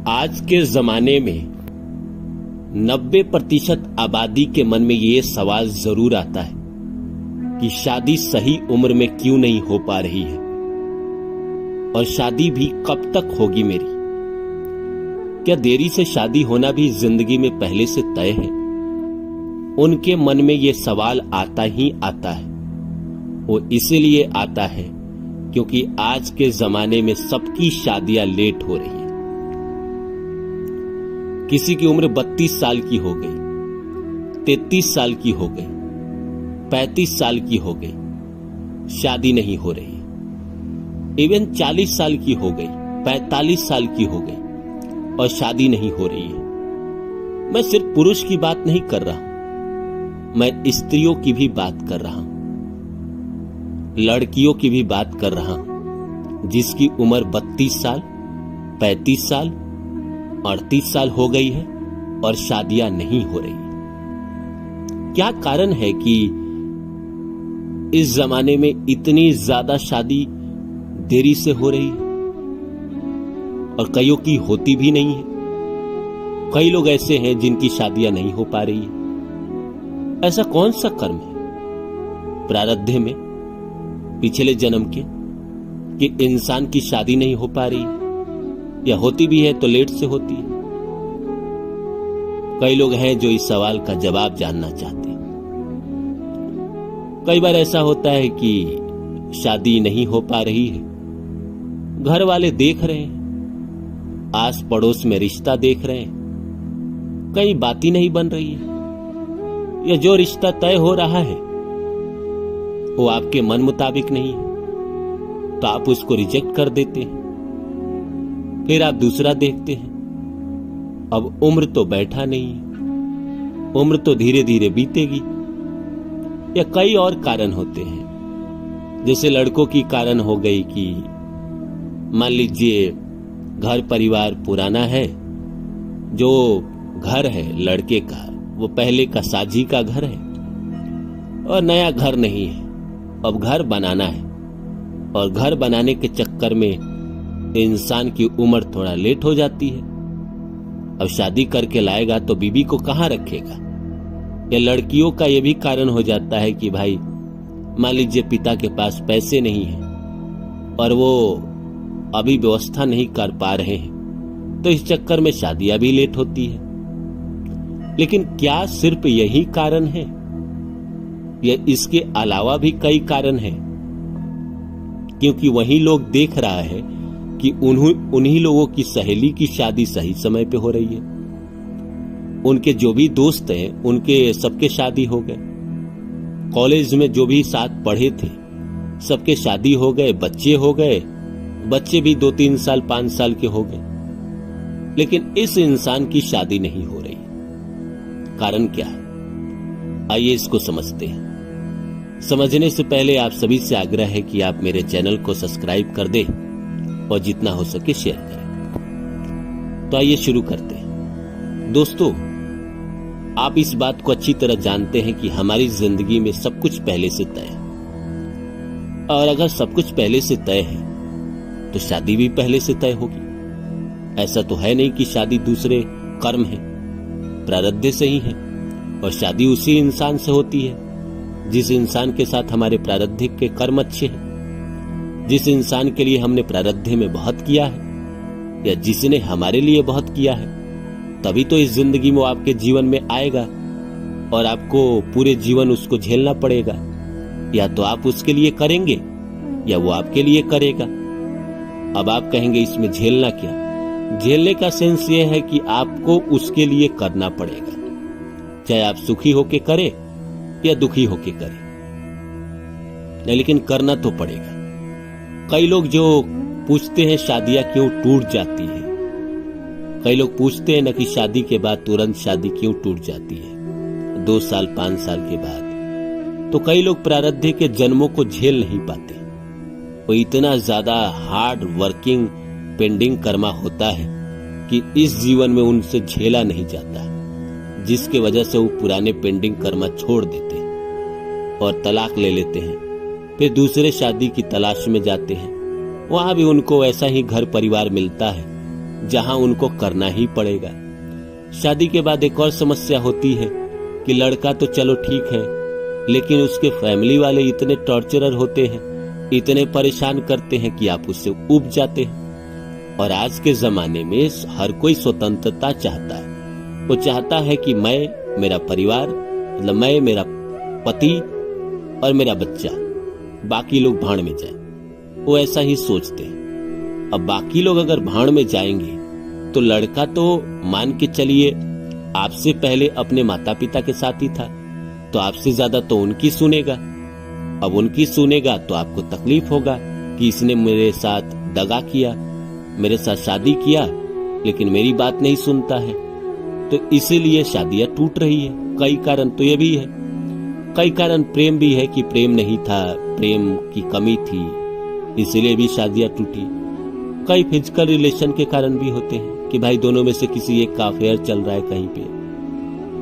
आज के जमाने में 90% आबादी के मन में ये सवाल जरूर आता है कि शादी सही उम्र में क्यों नहीं हो पा रही है और शादी भी कब तक होगी मेरी। क्या देरी से शादी होना भी जिंदगी में पहले से तय है? उनके मन में ये सवाल आता ही आता है। वो इसीलिए आता है क्योंकि आज के जमाने में सबकी शादियां लेट हो रही है। किसी की उम्र 32 साल की हो गई, 33 साल की हो गई, 35 साल की हो गई, शादी नहीं हो रही। इवन 40 साल की हो गई, 45 साल की हो गई और शादी नहीं हो रही है। मैं सिर्फ पुरुष की बात नहीं कर रहा हूं, मैं स्त्रियों की भी बात कर रहा हूं, लड़कियों की भी बात कर रहा हूं जिसकी उम्र 32 साल, 35 साल, 38 साल हो गई है और शादियां नहीं हो रही। क्या कारण है कि इस जमाने में इतनी ज्यादा शादी देरी से हो रही है और कईयों की होती भी नहीं है? कई लोग ऐसे हैं जिनकी शादियां नहीं हो पा रही है। ऐसा कौन सा कर्म है प्रारब्ध में पिछले जन्म के कि इंसान की शादी नहीं हो पा रही है, या होती भी है तो लेट से होती है? कई लोग हैं जो इस सवाल का जवाब जानना चाहते हैं। कई बार ऐसा होता है कि शादी नहीं हो पा रही है, घर वाले देख रहे हैं, आस पड़ोस में रिश्ता देख रहे हैं, कई बातें नहीं बन रही है, या जो रिश्ता तय हो रहा है वो आपके मन मुताबिक नहीं है तो आप उसको रिजेक्ट कर देते हैं। फिर आप दूसरा देखते हैं। अब उम्र तो बैठा नहीं है, उम्र तो धीरे धीरे बीतेगी। या कई और कारण होते हैं, जैसे लड़कों की कारण हो गई कि मान लीजिए घर परिवार पुराना है, जो घर है लड़के का वो पहले का साजी का घर है और नया घर नहीं है, अब घर बनाना है और घर बनाने के चक्कर में इंसान की उम्र थोड़ा लेट हो जाती है। अब शादी करके लाएगा तो बीबी को कहां रखेगा? या लड़कियों का यह भी कारण हो जाता है कि भाई मान लीजिए पिता के पास पैसे नहीं है और वो अभी व्यवस्था नहीं कर पा रहे हैं तो इस चक्कर में शादियां भी लेट होती है। लेकिन क्या सिर्फ यही कारण है या इसके अलावा भी कई कारण हैं? क्योंकि वही लोग देख रहा है कि उन्हीं लोगों की सहेली की शादी सही समय पे हो रही है, उनके जो भी दोस्त हैं उनके सबके शादी हो गए, कॉलेज में जो भी साथ पढ़े थे सबके शादी हो गए, बच्चे हो गए, बच्चे भी 2-3 साल 5 साल के हो गए, लेकिन इस इंसान की शादी नहीं हो रही। कारण क्या है? आइए इसको समझते हैं। समझने से पहले आप सभी से आग्रह है कि आप मेरे चैनल को सब्सक्राइब कर दें और जितना हो सके शेयर करें। तो आइए शुरू करते हैं। दोस्तों, आप इस बात को अच्छी तरह जानते हैं कि हमारी जिंदगी में सब कुछ पहले से तय है, और अगर सब कुछ पहले से तय है तो शादी भी पहले से तय होगी। ऐसा तो है नहीं कि शादी दूसरे कर्म है, प्रारब्ध से ही है, और शादी उसी इंसान से होती है जिस इंसान के साथ हमारे प्रारब्ध के कर्म अच्छे हैं, जिस इंसान के लिए हमने प्रारब्ध में बहुत किया है या जिसने हमारे लिए बहुत किया है, तभी तो इस जिंदगी में वो आपके जीवन में आएगा और आपको पूरे जीवन उसको झेलना पड़ेगा। या तो आप उसके लिए करेंगे या वो आपके लिए करेगा। अब आप कहेंगे इसमें झेलना क्या? झेलने का सेंस ये है कि आपको उसके लिए करना पड़ेगा, चाहे आप सुखी होके करें या दुखी होके करें, लेकिन करना तो पड़ेगा। कई लोग जो पूछते हैं शादियां क्यों टूट जाती है, कई लोग पूछते हैं ना कि शादी के बाद तुरंत शादी क्यों टूट जाती है 2 साल 5 साल के बाद। तो कई लोग प्रारब्ध के जन्मों को झेल नहीं पाते। वो इतना ज्यादा हार्ड वर्किंग पेंडिंग कर्मा होता है कि इस जीवन में उनसे झेला नहीं जाता, जिसके वजह से वो पुराने पेंडिंग कर्मा छोड़ देते हैं और तलाक ले लेते हैं। फिर दूसरे शादी की तलाश में जाते हैं, वहां भी उनको ऐसा ही घर परिवार मिलता है जहां उनको करना ही पड़ेगा। शादी के बाद एक और समस्या होती है कि लड़का तो चलो ठीक है, लेकिन उसके फैमिली वाले इतने टॉर्चरर होते हैं, इतने परेशान करते हैं कि आप उससे ऊब जाते हैं। और आज के जमाने में हर कोई स्वतंत्रता चाहता है। वो चाहता है कि मैं, मेरा परिवार, मतलब मैं, मेरा पति और मेरा बच्चा, बाकी लोग भाड़ में जाए। वो ऐसा ही सोचते हैं। अब बाकी लोग अगर भाड़ में जाएंगे तो लड़का तो मान के चलिए आपसे पहले अपने माता पिता के साथ ही था, तो आपसे ज्यादा तो उनकी सुनेगा। अब उनकी सुनेगा तो आपको तकलीफ होगा कि इसने मेरे साथ दगा किया, मेरे साथ शादी किया, लेकिन मेरी बात नहीं सुनता है। तो इसीलिए शादियां टूट रही है। कई कारण तो ये भी है, कई कारण प्रेम भी है कि प्रेम नहीं था, प्रेम की कमी थी, इसीलिए भी शादियां टूटी। कई फिजिकल रिलेशन के कारण भी होते हैं कि भाई दोनों में से किसी एक का अफेयर चल रहा है कहीं पे,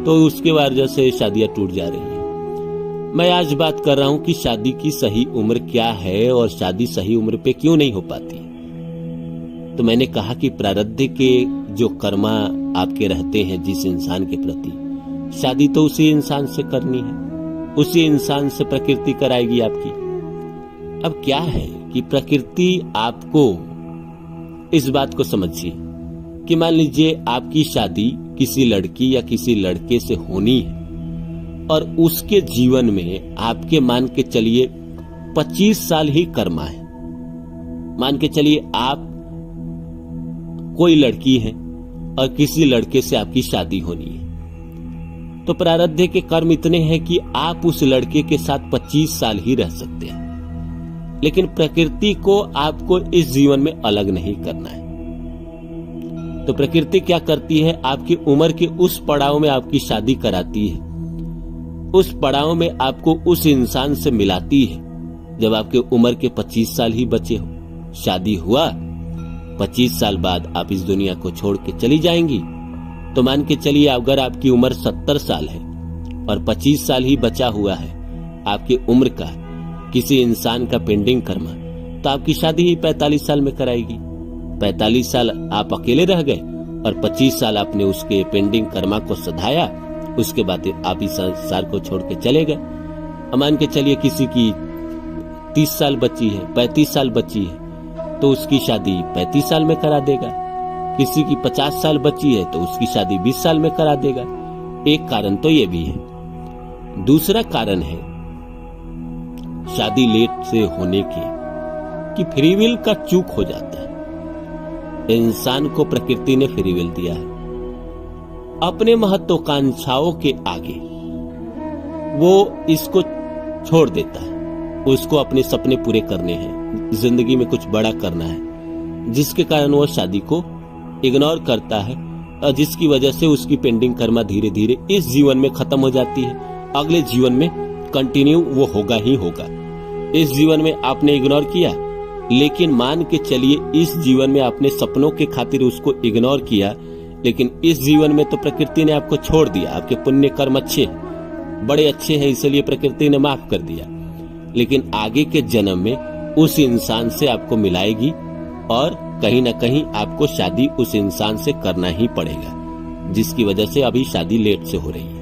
तो उसके वजह से शादियां टूट जा रही है। मैं आज बात कर रहा हूं कि शादी की सही उम्र क्या है और शादी सही उम्र पे क्यों नहीं हो पाती। तो मैंने कहा कि प्रारब्ध के जो कर्मा आपके रहते हैं जिस इंसान के प्रति, शादी तो उसी इंसान से करनी है, उसी इंसान से प्रकृति कराएगी आपकी। अब क्या है कि प्रकृति आपको इस बात को समझिए कि मान लीजिए आपकी शादी किसी लड़की या किसी लड़के से होनी है और उसके जीवन में आपके मान के चलिए 25 साल ही कर्मा है। मान के चलिए आप कोई लड़की है और किसी लड़के से आपकी शादी होनी है, तो प्रारब्ध के कर्म इतने हैं कि आप उस लड़के के साथ 25 साल ही रह सकते हैं, लेकिन प्रकृति को आपको इस जीवन में अलग नहीं करना है। तो प्रकृति क्या करती है, आपकी उम्र के उस पड़ाव में आपकी शादी कराती है, उस पड़ाव में आपको उस इंसान से मिलाती है जब आपके उम्र के 25 साल ही बचे हो। शादी हुआ, 25 साल बाद आप इस दुनिया को छोड़ के चली जाएंगी, तो मान के चलिए अगर आपकी उम्र 70 साल है और 25 साल ही बचा हुआ है आपकी उम्र का किसी इंसान का पेंडिंग कर्मा, तो आपकी शादी ही 45 साल में कराएगी। 45 साल आप अकेले रह गए और 25 साल आपने उसके पेंडिंग कर्मा को सधाया, उसके बाद आप इस संसार को छोड़ के चले गए। मान के चलिए किसी की 30 साल बची है, 35 साल बची है, तो उसकी शादी 35 साल में करा देगा। किसी की 50 साल बची है तो उसकी शादी 20 साल में करा देगा। एक कारण तो ये भी है। दूसरा कारण है शादी लेट से होने की कि फ्री विल का चूक हो जाता है। इंसान को प्रकृति ने फ्री विल दिया है, अपने महत्वाकांक्षाओं के आगे वो इसको छोड़ देता है। उसको अपने सपने पूरे करने हैं, जिंदगी में कुछ बड़ा करना है, जिसके कारण वो शादी को इग्नोर करता है और जिसकी वजह से उसकी पेंडिंग कर्मा धीरे धीरे इस जीवन में खत्म हो जाती है। अगले जीवन में कंटिन्यू वो होगा ही होगा। इस जीवन में आपने इग्नोर किया, लेकिन मान के चलिए इस जीवन में आपने सपनों के खातिर उसको इग्नोर किया, लेकिन इस जीवन में तो प्रकृति ने आपको छोड़ दिया। आपके पुण्य कर्म अच्छे, बड़े अच्छे हैं, इसलिए प्रकृति ने माफ कर दिया। लेकिन आगे के जन्म में उस इंसान से आपको मिलाएगी और कहीं ना कहीं आपको शादी उस इंसान से करना ही पड़ेगा, जिसकी वजह से अभी शादी लेट से हो रही है।